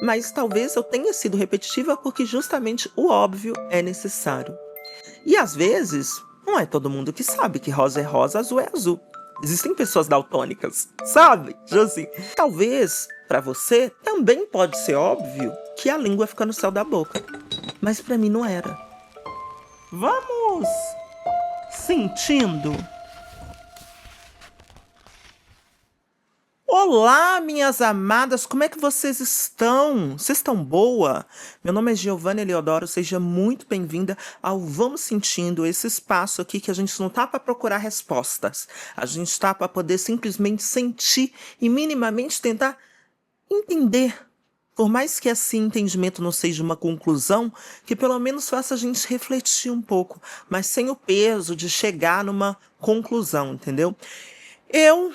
Mas talvez eu tenha sido repetitiva porque justamente o óbvio é necessário. E às vezes, não é todo mundo que sabe que rosa é rosa, azul é azul. Existem pessoas daltônicas, sabe? Tipo assim, talvez para você também pode ser óbvio que a língua fica no céu da boca, mas para mim não era. Vamos sentindo. Olá, minhas amadas, como é que vocês estão? Vocês estão boa? Meu nome é Giovanna Eleodoro, seja muito bem-vinda ao Vamos Sentindo, esse espaço aqui que a gente não tá para procurar respostas, a gente tá para poder simplesmente sentir e minimamente tentar entender. Por mais que esse entendimento não seja uma conclusão, que pelo menos faça a gente refletir um pouco, mas sem o peso de chegar numa conclusão, entendeu? Eu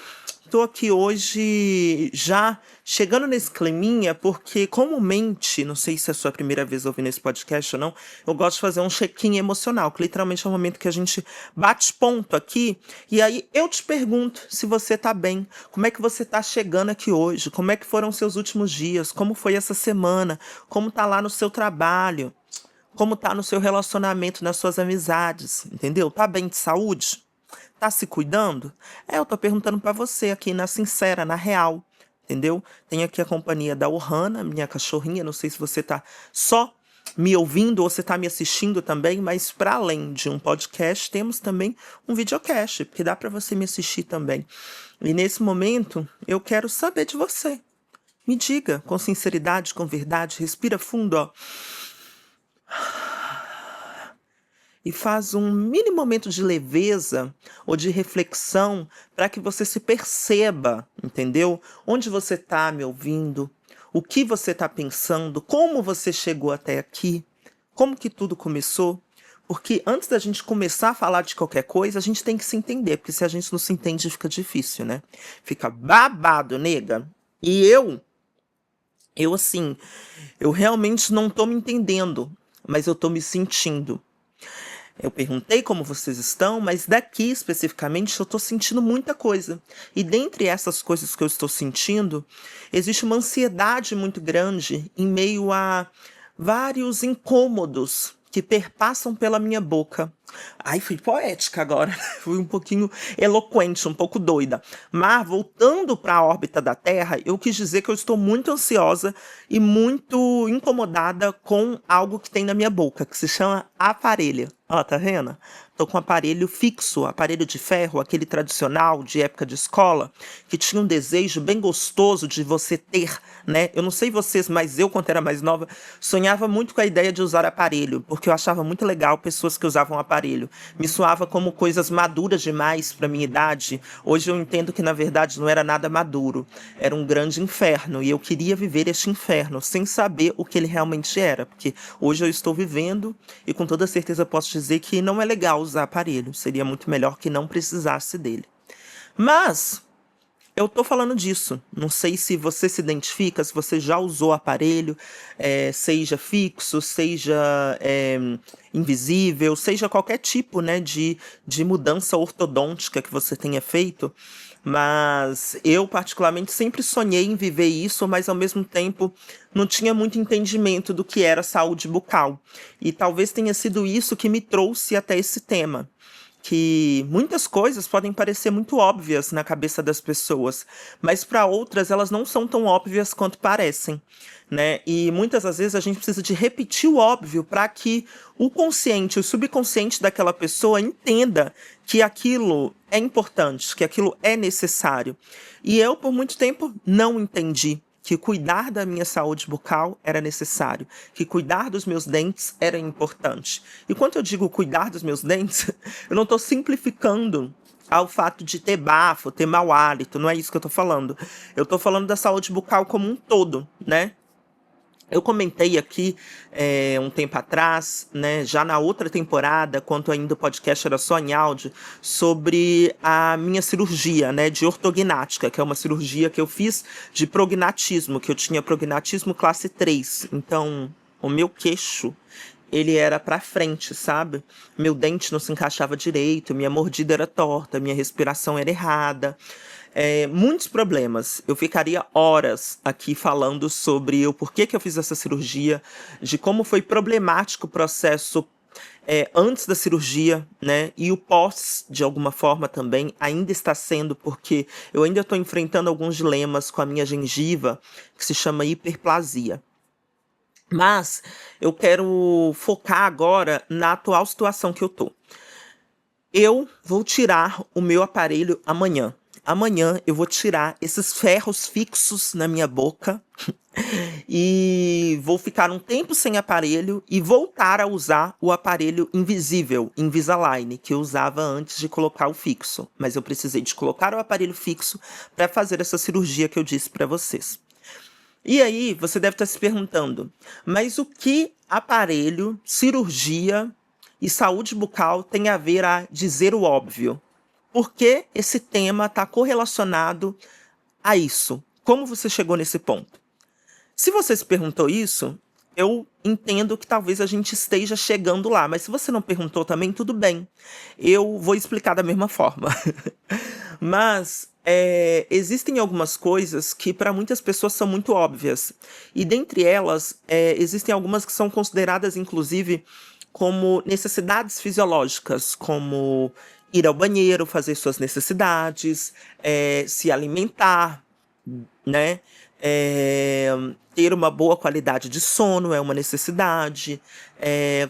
tô aqui hoje já chegando nesse climinha, porque comumente, não sei se é a sua primeira vez ouvindo esse podcast ou não, eu gosto de fazer um check-in emocional, que literalmente é o momento que a gente bate ponto aqui, e aí eu te pergunto se você tá bem, como é que você tá chegando aqui hoje, como é que foram seus últimos dias, como foi essa semana, como tá lá no seu trabalho, como tá no seu relacionamento, nas suas amizades, entendeu? Tá bem de saúde? Tá se cuidando? Eu tô perguntando pra você aqui na sincera, na real, entendeu? Tenho aqui a companhia da Ohana, minha cachorrinha, não sei se você tá só me ouvindo ou você tá me assistindo também, mas para além de um podcast, temos também um videocast, porque dá pra você me assistir também. E nesse momento, eu quero saber de você. Me diga, com sinceridade, com verdade, respira fundo, ó. E faz um mini momento de leveza ou de reflexão para que você se perceba, entendeu? Onde você está me ouvindo, o que você está pensando, como você chegou até aqui, como que tudo começou. Porque antes da gente começar a falar de qualquer coisa, a gente tem que se entender, porque se a gente não se entende fica difícil, né? Fica babado, nega. E eu assim, eu realmente não tô me entendendo, mas eu tô me sentindo. Eu perguntei como vocês estão, mas daqui especificamente eu estou sentindo muita coisa. E dentre essas coisas que eu estou sentindo, existe uma ansiedade muito grande em meio a vários incômodos que perpassam pela minha boca. Ai, fui poética agora, fui um pouquinho eloquente, um pouco doida. Mas, voltando para a órbita da Terra, eu quis dizer que eu estou muito ansiosa e muito incomodada com algo que tem na minha boca, que se chama aparelho. Ó, tá vendo? Tô com um aparelho fixo, aparelho de ferro, aquele tradicional de época de escola, que tinha um desejo bem gostoso de você ter, né? Eu não sei vocês, mas eu, quando era mais nova, sonhava muito com a ideia de usar aparelho, porque eu achava muito legal pessoas que usavam aparelho. Me soava como coisas maduras demais para minha idade. Hoje eu entendo que, na verdade, não era nada maduro. Era um grande inferno, e eu queria viver este inferno, sem saber o que ele realmente era, porque hoje eu estou vivendo, e com toda certeza posso dizer que não é legal usar aparelho. Seria muito melhor que não precisasse dele. Mas eu tô falando disso. Não sei se você se identifica, se você já usou aparelho, seja fixo, seja invisível, seja qualquer tipo, né, de mudança ortodôntica que você tenha feito. Mas eu, particularmente, sempre sonhei em viver isso, mas ao mesmo tempo não tinha muito entendimento do que era saúde bucal. E talvez tenha sido isso que me trouxe até esse tema, que muitas coisas podem parecer muito óbvias na cabeça das pessoas, mas para outras elas não são tão óbvias quanto parecem, né? E muitas das vezes a gente precisa de repetir o óbvio para que o consciente, o subconsciente daquela pessoa entenda que aquilo é importante, que aquilo é necessário. E eu, por muito tempo, não entendi que cuidar da minha saúde bucal era necessário, que cuidar dos meus dentes era importante. E quando eu digo cuidar dos meus dentes, eu não estou simplificando ao fato de ter bafo, ter mau hálito, não é isso que eu estou falando. Eu estou falando da saúde bucal como um todo, né? Eu comentei aqui um tempo atrás, né, já na outra temporada, quando ainda o podcast era só em áudio, sobre a minha cirurgia, né, de ortognática, que é uma cirurgia que eu fiz de prognatismo, que eu tinha prognatismo classe 3. Então, o meu queixo, ele era pra frente, sabe? Meu dente não se encaixava direito, minha mordida era torta, minha respiração era errada. muitos problemas. Eu ficaria horas aqui falando sobre o porquê que eu fiz essa cirurgia, de como foi problemático o processo antes da cirurgia, né? E o pós, de alguma forma, também ainda está sendo, porque eu ainda estou enfrentando alguns dilemas com a minha gengiva, que se chama hiperplasia. Mas eu quero focar agora na atual situação que eu tô. Eu vou tirar o meu aparelho amanhã. Amanhã eu vou tirar esses ferros fixos na minha boca e vou ficar um tempo sem aparelho e voltar a usar o aparelho invisível, Invisalign, que eu usava antes de colocar o fixo. Mas eu precisei de colocar o aparelho fixo para fazer essa cirurgia que eu disse para vocês. E aí, você deve estar se perguntando, mas o que aparelho, cirurgia e saúde bucal tem a ver a dizer o óbvio? Por que esse tema está correlacionado a isso? Como você chegou nesse ponto? Se você se perguntou isso, eu entendo que talvez a gente esteja chegando lá, mas se você não perguntou também, tudo bem. Eu vou explicar da mesma forma. Mas existem algumas coisas que para muitas pessoas são muito óbvias. E dentre elas, existem algumas que são consideradas, inclusive, como necessidades fisiológicas, como ir ao banheiro, fazer suas necessidades, se alimentar, né? Ter uma boa qualidade de sono é uma necessidade,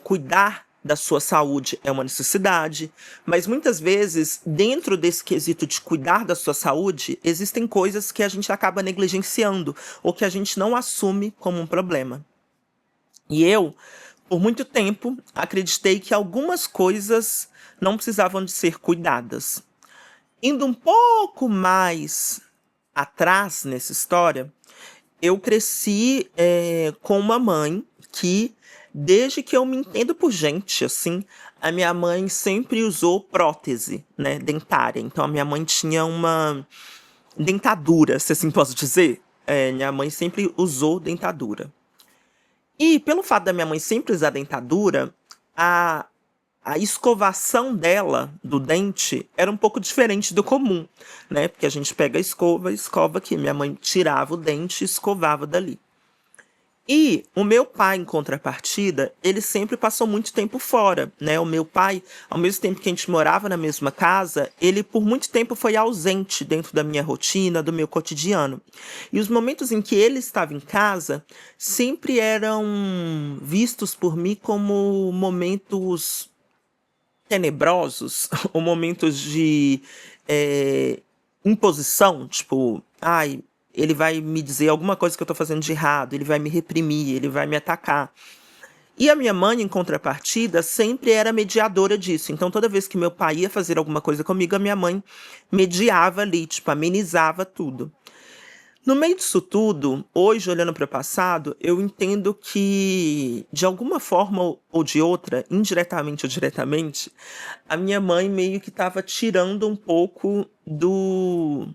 cuidar da sua saúde é uma necessidade, mas muitas vezes, dentro desse quesito de cuidar da sua saúde, existem coisas que a gente acaba negligenciando ou que a gente não assume como um problema. E eu, por muito tempo, acreditei que algumas coisas não precisavam de ser cuidadas. Indo um pouco mais atrás nessa história, eu cresci com uma mãe que, desde que eu me entendo por gente, assim, a minha mãe sempre usou prótese, né, dentária. Então a minha mãe tinha uma dentadura, se assim posso dizer. Minha mãe sempre usou dentadura. E pelo fato da minha mãe sempre usar dentadura, a escovação dela, do dente, era um pouco diferente do comum, né? Porque a gente pega a escova e escova aqui. Minha mãe tirava o dente e escovava dali. E o meu pai, em contrapartida, ele sempre passou muito tempo fora, né? O meu pai, ao mesmo tempo que a gente morava na mesma casa, ele por muito tempo foi ausente dentro da minha rotina, do meu cotidiano. E os momentos em que ele estava em casa sempre eram vistos por mim como momentos tenebrosos, ou momentos de imposição, tipo, ai, ele vai me dizer alguma coisa que eu tô fazendo de errado, ele vai me reprimir, ele vai me atacar. E a minha mãe, em contrapartida, sempre era mediadora disso. Então, toda vez que meu pai ia fazer alguma coisa comigo, a minha mãe mediava ali, tipo, amenizava tudo. No meio disso tudo, hoje, olhando para o passado, eu entendo que, de alguma forma ou de outra, indiretamente ou diretamente, a minha mãe meio que estava tirando um pouco do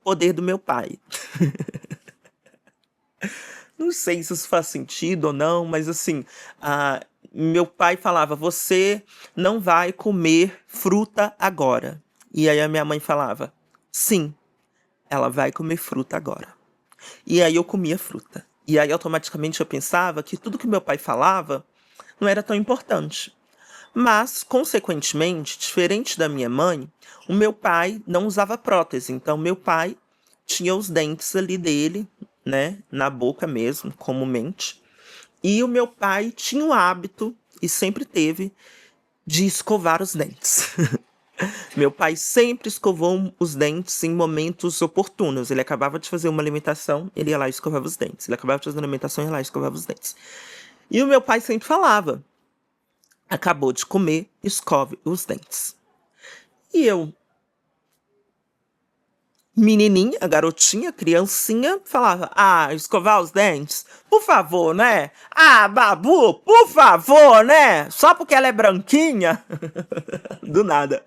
poder do meu pai. Não sei se isso faz sentido ou não, mas assim, meu pai falava: você não vai comer fruta agora. E aí a minha mãe falava: sim, ela vai comer fruta agora. E aí eu comia fruta. E aí automaticamente eu pensava que tudo que meu pai falava não era tão importante. Mas, consequentemente, diferente da minha mãe, o meu pai não usava prótese. Então, meu pai tinha os dentes ali dele, né, na boca mesmo, comumente. E o meu pai tinha o hábito, e sempre teve, de escovar os dentes. Meu pai sempre escovou os dentes em momentos oportunos. Ele acabava de fazer uma alimentação, ele ia lá e escovava os dentes. Ele acabava de fazer uma alimentação, ia lá e escovava os dentes. E o meu pai sempre falava: acabou de comer, escove os dentes. E eu, menininha, garotinha, criancinha, falava: escovar os dentes? Por favor, né? Babu, por favor, né? Só porque ela é branquinha? Do nada.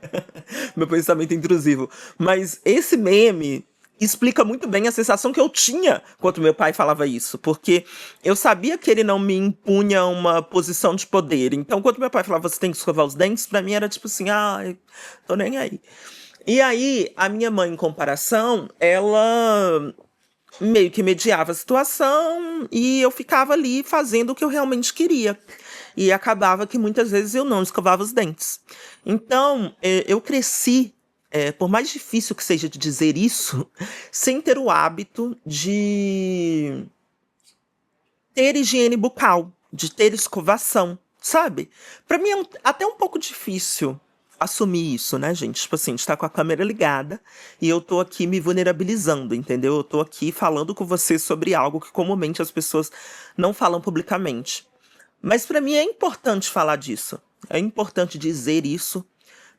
Meu pensamento intrusivo. Mas esse meme explica muito bem a sensação que eu tinha quando meu pai falava isso, porque eu sabia que ele não me impunha uma posição de poder. Então, quando meu pai falava: você tem que escovar os dentes, pra mim era tipo assim: tô nem aí. E aí, a minha mãe, em comparação, ela meio que mediava a situação e eu ficava ali fazendo o que eu realmente queria. E acabava que muitas vezes eu não escovava os dentes. Então, eu cresci, por mais difícil que seja de dizer isso, sem ter o hábito de ter higiene bucal, de ter escovação, sabe? Pra mim é até um pouco difícil assumir isso, né, gente? Tipo assim, a gente tá com a câmera ligada e eu tô aqui me vulnerabilizando, entendeu? Eu tô aqui falando com você sobre algo que comumente as pessoas não falam publicamente. Mas pra mim é importante falar disso. É importante dizer isso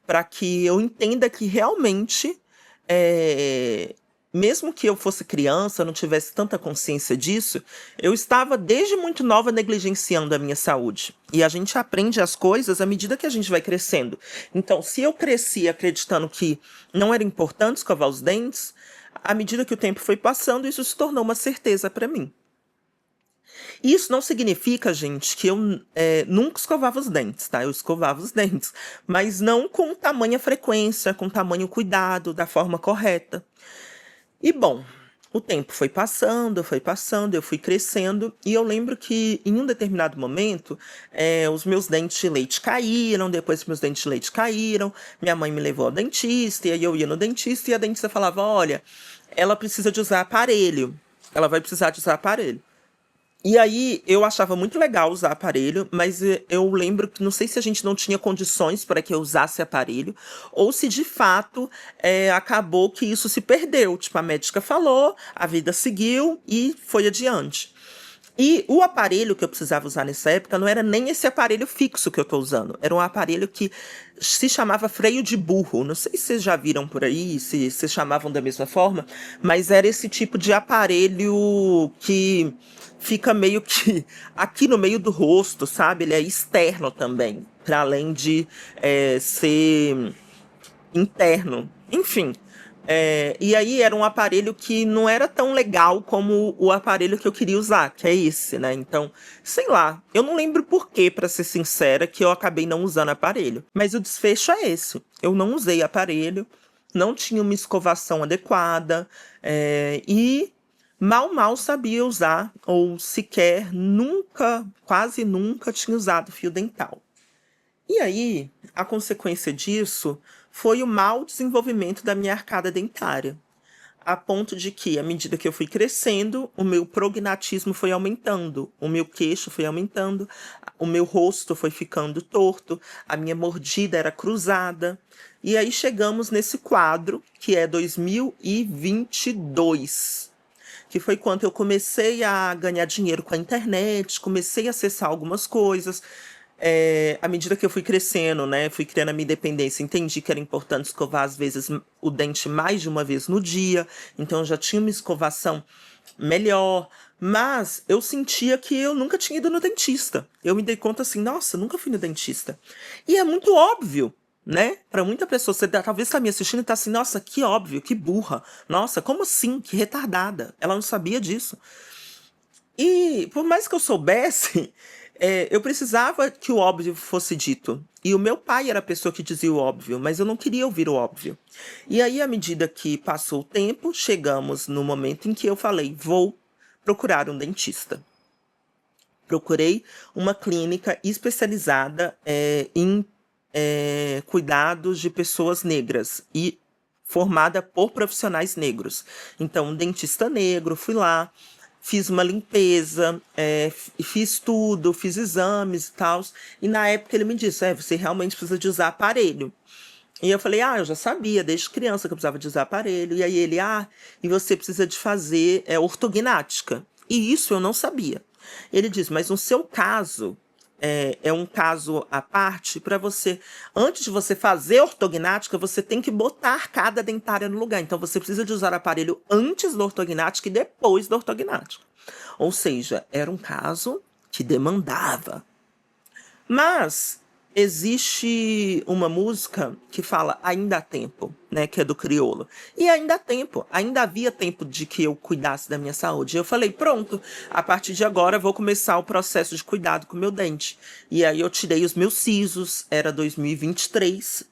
para que eu entenda que realmente, eh, mesmo que eu fosse criança, não tivesse tanta consciência disso, eu estava desde muito nova negligenciando a minha saúde. E a gente aprende as coisas à medida que a gente vai crescendo. Então, se eu cresci acreditando que não era importante escovar os dentes, à medida que o tempo foi passando, isso se tornou uma certeza para mim. Isso não significa, gente, que eu nunca escovava os dentes, tá? Eu escovava os dentes, mas não com tamanha frequência, com tamanho cuidado, da forma correta. E bom, o tempo foi passando, eu fui crescendo, e eu lembro que em um determinado momento, os meus dentes de leite caíram, depois que meus dentes de leite caíram, minha mãe me levou ao dentista, e aí eu ia no dentista, e a dentista falava, olha, ela precisa de usar aparelho, ela vai precisar de usar aparelho. E aí eu achava muito legal usar aparelho, mas eu lembro que não sei se a gente não tinha condições para que eu usasse aparelho, ou se de fato acabou que isso se perdeu. Tipo, a médica falou, a vida seguiu e foi adiante. E o aparelho que eu precisava usar nessa época não era nem esse aparelho fixo que eu tô usando. Era um aparelho que se chamava freio de burro. Não sei se vocês já viram por aí, se vocês chamavam da mesma forma, mas era esse tipo de aparelho que fica meio que aqui no meio do rosto, sabe? Ele é externo também, para além de ser interno. Enfim. E aí era um aparelho que não era tão legal como o aparelho que eu queria usar, que é esse, né? Então, sei lá, eu não lembro por que, pra ser sincera, que eu acabei não usando aparelho. Mas o desfecho é esse. Eu não usei aparelho, não tinha uma escovação adequada, e mal sabia usar, ou sequer nunca, quase nunca tinha usado fio dental. E aí, a consequência disso foi o mau desenvolvimento da minha arcada dentária, a ponto de que, à medida que eu fui crescendo, o meu prognatismo foi aumentando, o meu queixo foi aumentando, o meu rosto foi ficando torto, a minha mordida era cruzada. E aí chegamos nesse quadro, que é 2022, que foi quando eu comecei a ganhar dinheiro com a internet, comecei a acessar algumas coisas. À medida que eu fui crescendo, né, fui criando a minha independência, entendi que era importante escovar, às vezes, o dente mais de uma vez no dia, então eu já tinha uma escovação melhor, mas eu sentia que eu nunca tinha ido no dentista. Eu me dei conta assim, nossa, nunca fui no dentista. E é muito óbvio, né? Para muita pessoa, você talvez tá me assistindo e tá assim, nossa, que óbvio, que burra. Nossa, como assim? Que retardada. Ela não sabia disso. E por mais que eu soubesse, eu precisava que o óbvio fosse dito. E o meu pai era a pessoa que dizia o óbvio, mas eu não queria ouvir o óbvio. E aí, à medida que passou o tempo, chegamos no momento em que eu falei: vou procurar um dentista. Procurei uma clínica especializada em cuidados de pessoas negras e formada por profissionais negros. Então, um dentista negro, fui lá, fiz uma limpeza, fiz tudo, fiz exames e tal. E na época ele me disse, você realmente precisa de usar aparelho. E eu falei, eu já sabia, desde criança que eu precisava de usar aparelho. E aí ele, e você precisa de fazer ortognática. E isso eu não sabia. Ele disse, mas no seu caso, é um caso à parte para você, antes de você fazer ortognática, você tem que botar cada dentária no lugar. Então você precisa de usar aparelho antes da ortognática e depois da ortognática. Ou seja, era um caso que demandava. Mas existe uma música que fala Ainda há tempo, né, que é do Criolo. E ainda há tempo, ainda havia tempo de que eu cuidasse da minha saúde. Eu falei, pronto, a partir de agora eu vou começar o processo de cuidado com o meu dente. E aí eu tirei os meus sisos, era 2023.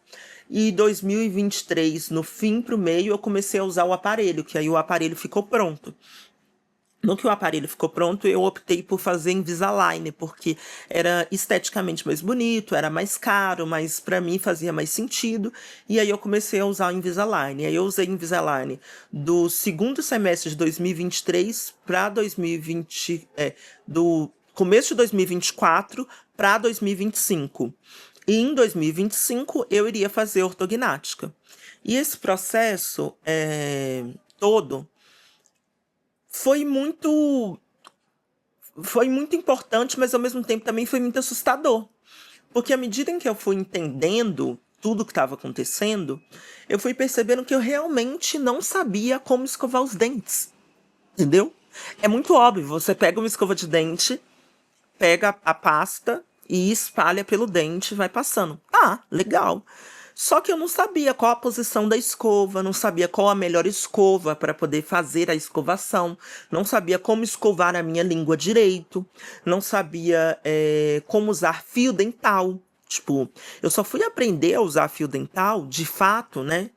e 2023, no fim pro meio, eu comecei a usar o aparelho, que aí o aparelho ficou pronto. No que o aparelho ficou pronto, eu optei por fazer Invisalign, porque era esteticamente mais bonito, era mais caro, mas para mim fazia mais sentido. E aí eu comecei a usar o Invisalign. E aí eu usei Invisalign do segundo semestre de 2023 para 2020, do começo de 2024 para 2025. E em 2025 eu iria fazer ortognática. E esse processo todo foi muito foi muito importante, mas ao mesmo tempo também foi muito assustador. Porque à medida em que eu fui entendendo tudo que estava acontecendo, eu fui percebendo que eu realmente não sabia como escovar os dentes. Entendeu? É muito óbvio, você pega uma escova de dente, pega a pasta e espalha pelo dente, vai passando. Ah, legal. Só que eu não sabia qual a posição da escova, não sabia qual a melhor escova para poder fazer a escovação, não sabia como escovar a minha língua direito, não sabia como usar fio dental. Tipo, eu só fui aprender a usar fio dental, de fato, né?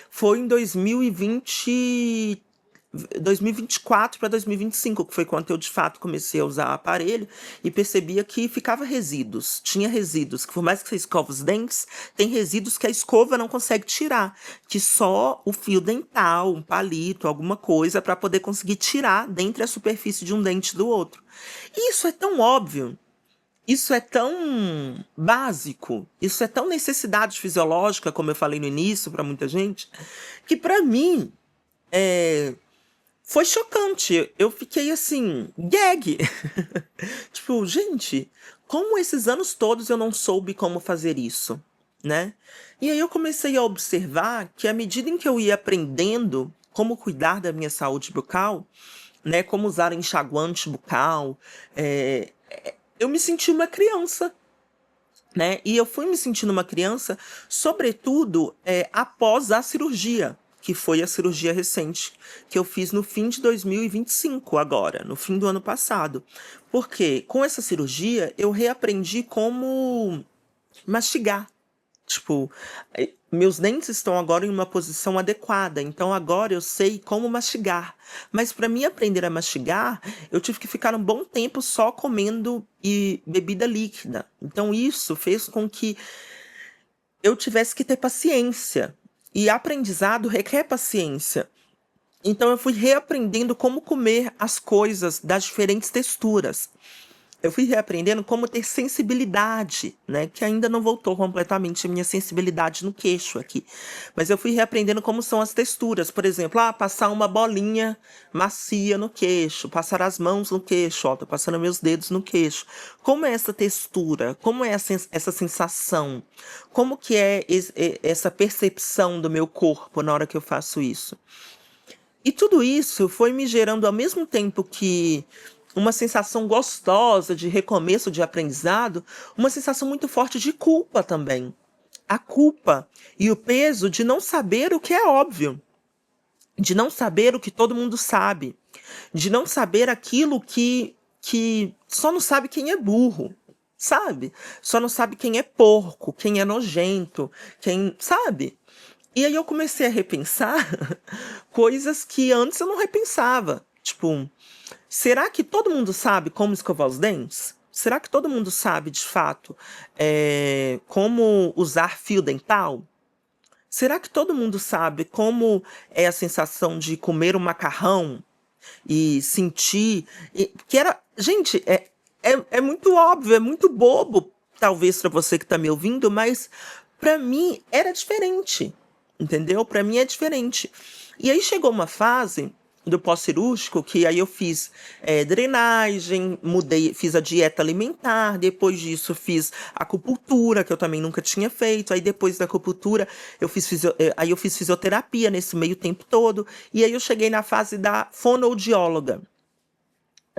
Foi em 2024 para 2025, que foi quando eu de fato comecei a usar o aparelho e percebia que ficava resíduos. Tinha resíduos, que por mais que você escova os dentes, tem resíduos que a escova não consegue tirar, que só o fio dental, um palito, alguma coisa, para poder conseguir tirar dentre a superfície de um dente do outro. E isso é tão óbvio. Isso é tão básico, isso é tão necessidade fisiológica, como eu falei no início, para muita gente, que para mim foi chocante. Eu fiquei assim, gag. Tipo, gente, como esses anos todos eu não soube como fazer isso, né? E aí eu comecei a observar que à medida em que eu ia aprendendo como cuidar da minha saúde bucal, né, como usar enxaguante bucal, eu me senti uma criança, né? E eu fui me sentindo uma criança, sobretudo após a cirurgia, que foi a cirurgia recente, que eu fiz no fim de 2025, agora, no fim do ano passado. Porque com essa cirurgia eu reaprendi como mastigar. Tipo, meus dentes estão agora em uma posição adequada, então agora eu sei como mastigar. Mas para mim aprender a mastigar, eu tive que ficar um bom tempo só comendo e bebida líquida. Então isso fez com que eu tivesse que ter paciência. E aprendizado requer paciência. Então eu fui reaprendendo como comer as coisas das diferentes texturas. Eu fui reaprendendo como ter sensibilidade, né? Que ainda não voltou completamente a minha sensibilidade no queixo aqui. Mas eu fui reaprendendo como são as texturas. Por exemplo, passar uma bolinha macia no queixo, passar as mãos no queixo, tô passando meus dedos no queixo. Como é essa textura? Como é essa sensação? Como que é essa percepção do meu corpo na hora que eu faço isso? E tudo isso foi me gerando, ao mesmo tempo que uma sensação gostosa de recomeço de aprendizado, uma sensação muito forte de culpa também. A culpa e o peso de não saber o que é óbvio, de não saber o que todo mundo sabe, de não saber aquilo que só não sabe quem é burro, sabe? Só não sabe quem é porco, quem é nojento, quem, sabe? E aí eu comecei a repensar coisas que antes eu não repensava. Tipo, será que todo mundo sabe como escovar os dentes? Será que todo mundo sabe, de fato, como usar fio dental? Será que todo mundo sabe como é a sensação de comer um macarrão e sentir... que era... Gente, é muito óbvio, é muito bobo, talvez para você que está me ouvindo, mas para mim era diferente, entendeu? Para mim é diferente. E aí chegou uma fase do pós-cirúrgico, que aí eu fiz drenagem, mudei, fiz a dieta alimentar, depois disso fiz acupuntura, que eu também nunca tinha feito, aí depois da acupuntura aí eu fiz fisioterapia nesse meio tempo todo, e aí eu cheguei na fase da fonoaudióloga.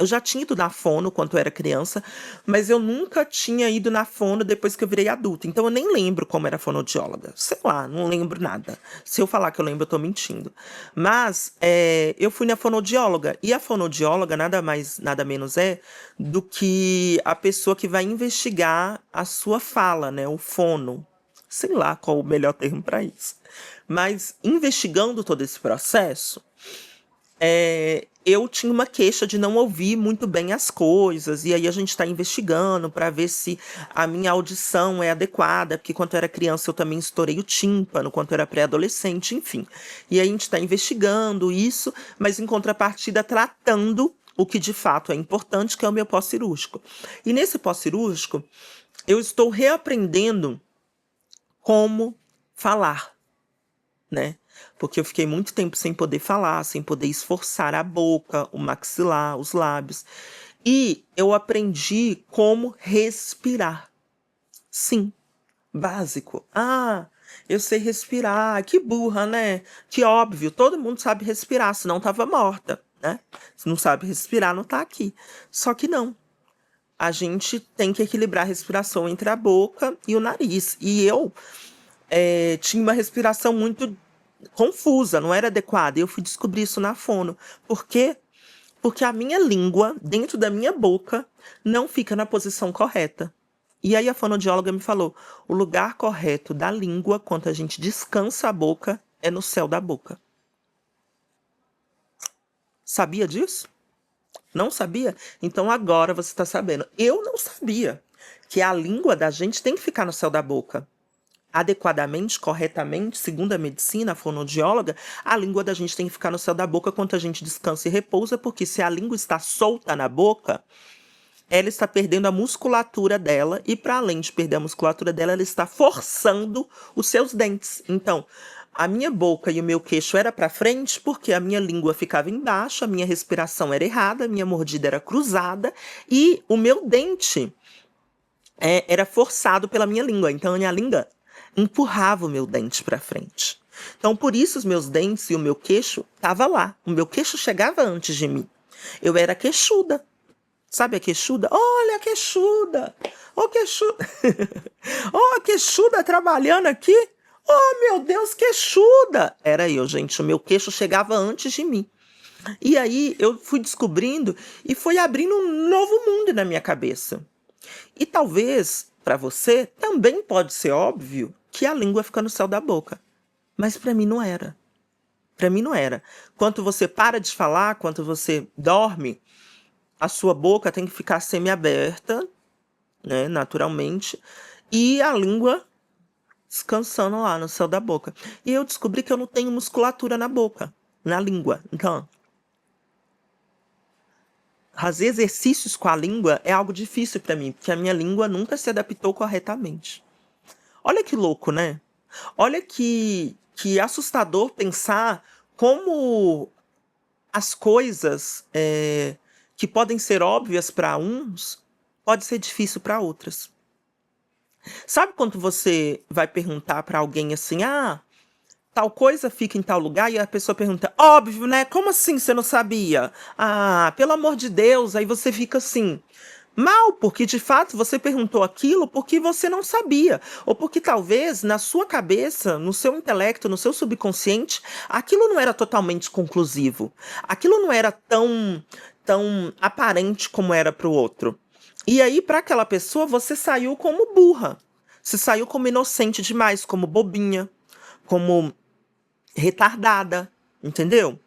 Eu já tinha ido na fono quando eu era criança, mas eu nunca tinha ido na fono depois que eu virei adulta. Então eu nem lembro como era fonoaudióloga. Sei lá, não lembro nada. Se eu falar que eu lembro, eu tô mentindo. Mas eu fui na fonoaudióloga. E a fonoaudióloga nada mais, nada menos é do que a pessoa que vai investigar a sua fala, né? O fono. Sei lá qual o melhor termo para isso. Mas investigando todo esse processo, eu tinha uma queixa de não ouvir muito bem as coisas, e aí a gente está investigando para ver se a minha audição é adequada, porque quando eu era criança eu também estourei o tímpano, quando eu era pré-adolescente, enfim. E aí a gente está investigando isso, mas em contrapartida tratando o que de fato é importante, que é o meu pós-cirúrgico. E nesse pós-cirúrgico, eu estou reaprendendo como falar, né? Porque eu fiquei muito tempo sem poder falar, sem poder esforçar a boca, o maxilar, os lábios. E eu aprendi como respirar. Sim, básico. Ah, eu sei respirar. Que burra, né? Que óbvio, todo mundo sabe respirar, senão tava morta, né? Se não sabe respirar, não tá aqui. Só que não. A gente tem que equilibrar a respiração entre a boca e o nariz. E eu tinha uma respiração muito confusa, não era adequada. Eu fui descobrir isso na fono. Por quê? Porque a minha língua, dentro da minha boca, não fica na posição correta. E aí a fonoaudióloga me falou, o lugar correto da língua, quando a gente descansa a boca, é no céu da boca. Sabia disso? Não sabia? Então agora você está sabendo. Eu não sabia que a língua da gente tem que ficar no céu da boca. Adequadamente, corretamente, segundo a medicina, a fonoaudióloga, a língua da gente tem que ficar no céu da boca quando a gente descansa e repousa, porque se a língua está solta na boca, ela está perdendo a musculatura dela e, para além de perder a musculatura dela, ela está forçando os seus dentes. Então, a minha boca e o meu queixo era para frente porque a minha língua ficava embaixo, a minha respiração era errada, a minha mordida era cruzada e o meu dente era forçado pela minha língua. Então, a minha língua empurrava o meu dente para frente. Então, por isso, os meus dentes e o meu queixo estavam lá. O meu queixo chegava antes de mim. Eu era queixuda. Sabe a queixuda? Olha a queixuda! Ô, queixuda! Ô, a queixuda trabalhando aqui! Oh, meu Deus, queixuda! Era eu, gente. O meu queixo chegava antes de mim. E aí, eu fui descobrindo e foi abrindo um novo mundo na minha cabeça. E talvez, para você, também pode ser óbvio que a língua fica no céu da boca. Mas para mim não era. Para mim não era. Quando você para de falar, quando você dorme, a sua boca tem que ficar semi-aberta, né, naturalmente, e a língua descansando lá no céu da boca. E eu descobri que eu não tenho musculatura na boca, na língua. Então, fazer exercícios com a língua é algo difícil para mim, porque a minha língua nunca se adaptou corretamente. Olha que louco, né? Olha que assustador pensar como as coisas que podem ser óbvias para uns, pode ser difícil para outras. Sabe quando você vai perguntar para alguém assim, tal coisa fica em tal lugar, e a pessoa pergunta, óbvio, né? Como assim você não sabia? Ah, pelo amor de Deus, aí você fica assim, mal, porque de fato você perguntou aquilo porque você não sabia, ou porque talvez na sua cabeça, no seu intelecto, no seu subconsciente, aquilo não era totalmente conclusivo, aquilo não era tão aparente como era para o outro. E aí, para aquela pessoa, você saiu como burra, você saiu como inocente demais, como bobinha, como retardada, entendeu?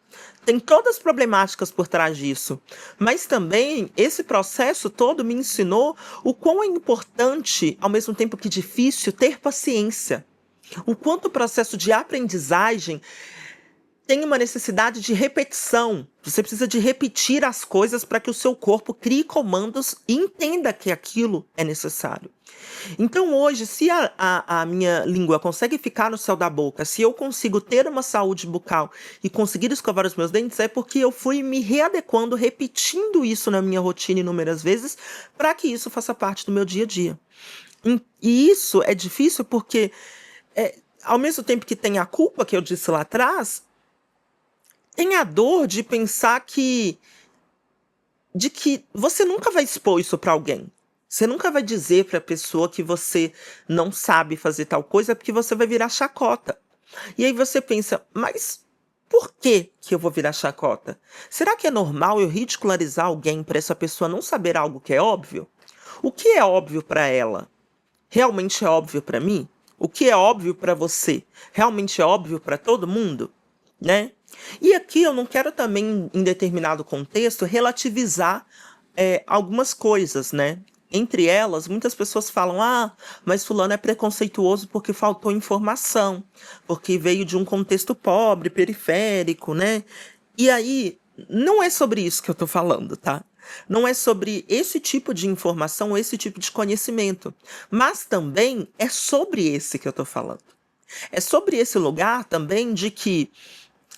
Tem todas as problemáticas por trás disso. Mas também esse processo todo me ensinou o quão é importante, ao mesmo tempo que difícil, ter paciência. O quanto o processo de aprendizagem tem uma necessidade de repetição. Você precisa de repetir as coisas para que o seu corpo crie comandos e entenda que aquilo é necessário. Então hoje, se a minha língua consegue ficar no céu da boca, se eu consigo ter uma saúde bucal e conseguir escovar os meus dentes, é porque eu fui me readequando, repetindo isso na minha rotina inúmeras vezes, para que isso faça parte do meu dia a dia. E isso é difícil porque, ao mesmo tempo que tem a culpa que eu disse lá atrás, tem a dor de pensar de que você nunca vai expor isso para alguém. Você nunca vai dizer para a pessoa que você não sabe fazer tal coisa porque você vai virar chacota. E aí você pensa, mas por que eu vou virar chacota? Será que é normal eu ridicularizar alguém para essa pessoa não saber algo que é óbvio? O que é óbvio para ela? Realmente é óbvio para mim? O que é óbvio para você, realmente é óbvio para todo mundo, né? E aqui eu não quero também, em determinado contexto, relativizar algumas coisas, né? Entre elas, muitas pessoas falam: ah, mas fulano é preconceituoso porque faltou informação, porque veio de um contexto pobre, periférico, né? E aí, não é sobre isso que eu tô falando, tá? Não é sobre esse tipo de informação ou esse tipo de conhecimento, mas também é sobre esse que eu tô falando. É sobre esse lugar também de que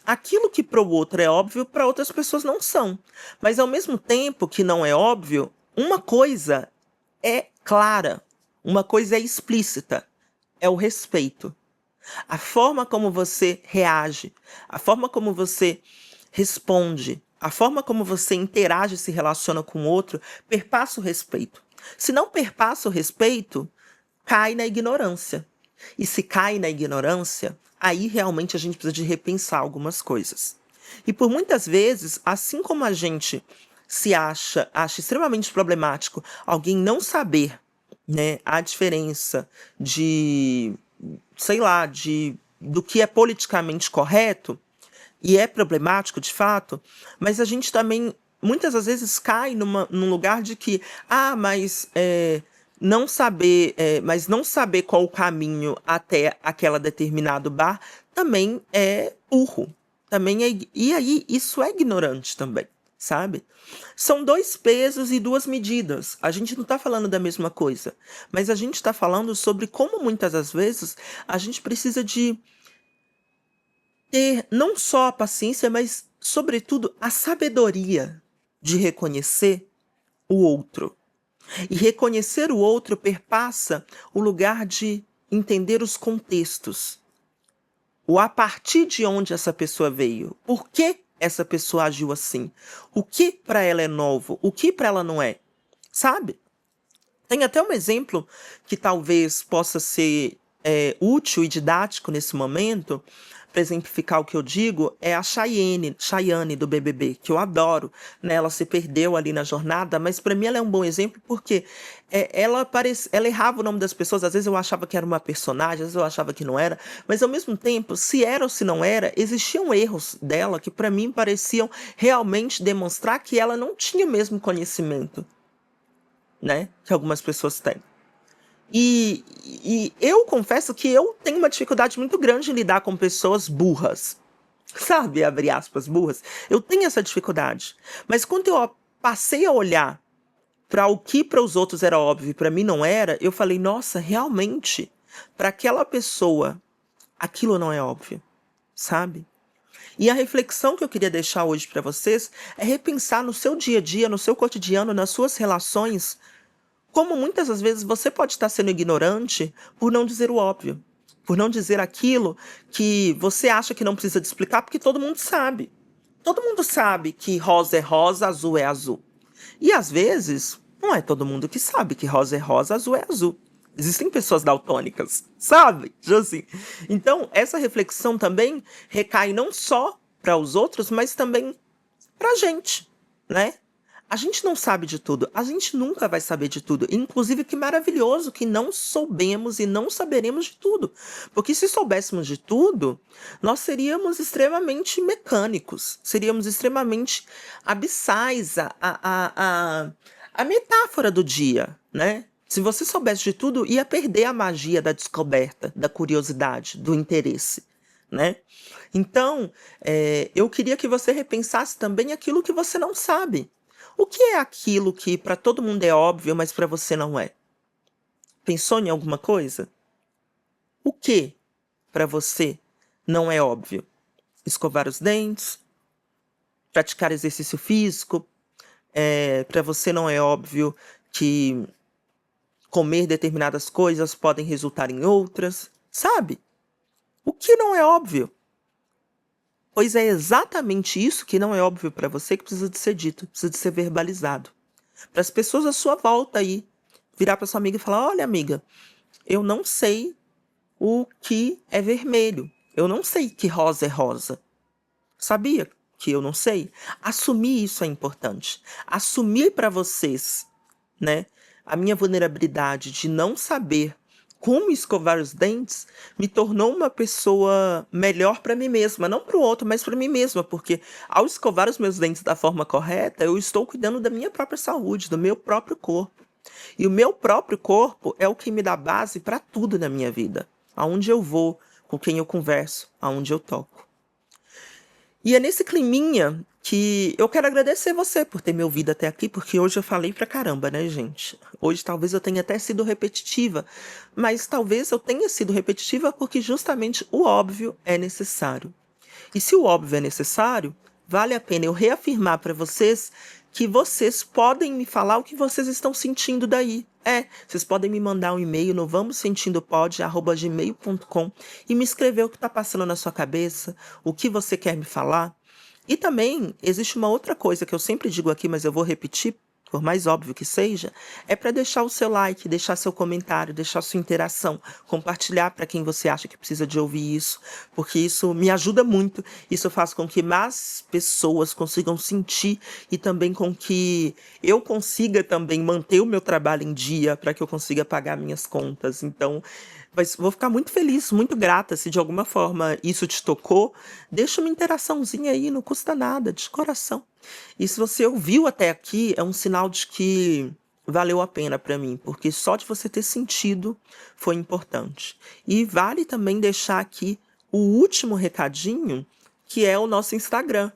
aquilo que para o outro é óbvio, para outras pessoas não são. Mas ao mesmo tempo que não é óbvio, uma coisa é clara, uma coisa é explícita, é o respeito. A forma como você reage, a forma como você responde, a forma como você interage e se relaciona com o outro, perpassa o respeito. Se não perpassa o respeito, cai na ignorância. E se cai na ignorância, aí realmente a gente precisa de repensar algumas coisas. E por muitas vezes, assim como a gente acha extremamente problemático alguém não saber, né, a diferença de, sei lá, do que é politicamente correto, e é problemático de fato, mas a gente também muitas das vezes cai num lugar de que, mas mas não saber qual o caminho até aquela determinado bar também é burro. E aí isso é ignorante também, sabe? São dois pesos e duas medidas. A gente não está falando da mesma coisa, mas a gente está falando sobre como muitas das vezes a gente precisa de ter não só a paciência, mas, sobretudo, a sabedoria de reconhecer o outro. E reconhecer o outro perpassa o lugar de entender os contextos. O a partir de onde essa pessoa veio. Por que essa pessoa agiu assim? O que para ela é novo? O que para ela não é? Sabe? Tem até um exemplo que talvez possa ser útil e didático nesse momento, para exemplificar o que eu digo, é a Chayane do BBB, que eu adoro, né? Ela se perdeu ali na jornada, mas para mim ela é um bom exemplo porque ela errava o nome das pessoas, às vezes eu achava que era uma personagem, às vezes eu achava que não era, mas ao mesmo tempo, se era ou se não era, existiam erros dela que para mim pareciam realmente demonstrar que ela não tinha o mesmo conhecimento, né, que algumas pessoas têm. E eu confesso que eu tenho uma dificuldade muito grande em lidar com pessoas burras. Sabe, abre aspas, burras. Eu tenho essa dificuldade. Mas quando eu passei a olhar para o que para os outros era óbvio e para mim não era, eu falei: nossa, realmente, para aquela pessoa, aquilo não é óbvio, sabe? E a reflexão que eu queria deixar hoje para vocês é repensar no seu dia a dia, no seu cotidiano, nas suas relações, como muitas das vezes você pode estar sendo ignorante por não dizer o óbvio, por não dizer aquilo que você acha que não precisa de explicar, porque todo mundo sabe. Todo mundo sabe que rosa é rosa, azul é azul. E às vezes, não é todo mundo que sabe que rosa é rosa, azul é azul. Existem pessoas daltônicas, sabe? Assim. Então, essa reflexão também recai não só para os outros, mas também para a gente, né? A gente não sabe de tudo, a gente nunca vai saber de tudo. Inclusive, que maravilhoso que não soubemos e não saberemos de tudo. Porque se soubéssemos de tudo, nós seríamos extremamente mecânicos, seríamos extremamente abissais a metáfora do dia, né? Se você soubesse de tudo, ia perder a magia da descoberta, da curiosidade, do interesse, né? Então, eu queria que você repensasse também aquilo que você não sabe. O que é aquilo que para todo mundo é óbvio, mas para você não é? Pensou em alguma coisa? O que para você não é óbvio? Escovar os dentes? Praticar exercício físico? Para você não é óbvio que comer determinadas coisas podem resultar em outras? Sabe? O que não é óbvio? Pois é exatamente isso que não é óbvio para você que precisa de ser dito, precisa de ser verbalizado. Para as pessoas à sua volta aí, virar para sua amiga e falar: olha, amiga, eu não sei o que é vermelho. Eu não sei que rosa é rosa. Sabia que eu não sei? Assumir isso é importante. Assumir para vocês, né, a minha vulnerabilidade de não saber como escovar os dentes me tornou uma pessoa melhor para mim mesma, não para o outro, mas para mim mesma, porque ao escovar os meus dentes da forma correta, eu estou cuidando da minha própria saúde, do meu próprio corpo. E o meu próprio corpo é o que me dá base para tudo na minha vida. Aonde eu vou, com quem eu converso, aonde eu toco. E é nesse climinha que eu quero agradecer você por ter me ouvido até aqui, porque hoje eu falei pra caramba, né, gente? Hoje talvez eu tenha até sido repetitiva, mas talvez eu tenha sido repetitiva porque justamente o óbvio é necessário. E se o óbvio é necessário, vale a pena eu reafirmar para vocês que vocês podem me falar o que vocês estão sentindo daí. Vocês podem me mandar um e-mail no vamosentindopod@gmail.com e me escrever o que está passando na sua cabeça, o que você quer me falar. E também existe uma outra coisa que eu sempre digo aqui, mas eu vou repetir, por mais óbvio que seja, é para deixar o seu like, deixar seu comentário, deixar sua interação, compartilhar para quem você acha que precisa de ouvir isso, porque isso me ajuda muito, isso faz com que mais pessoas consigam sentir e também com que eu consiga também manter o meu trabalho em dia para que eu consiga pagar minhas contas. Então, vou ficar muito feliz, muito grata se de alguma forma isso te tocou. Deixa uma interaçãozinha aí, não custa nada, de coração. E se você ouviu até aqui, é um sinal de que valeu a pena para mim, porque só de você ter sentido foi importante. E vale também deixar aqui o último recadinho, que é o nosso Instagram,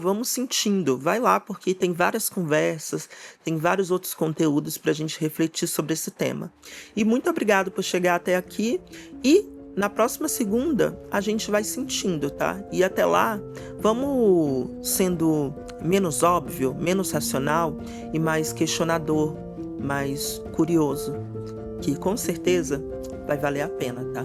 @vamosentindo. Vai lá, porque tem várias conversas, tem vários outros conteúdos para a gente refletir sobre esse tema. E muito obrigado por chegar até aqui e na próxima segunda a gente vai sentindo, tá? E até lá, vamos sendo menos óbvio, menos racional e mais questionador, mais curioso, que com certeza vai valer a pena, tá?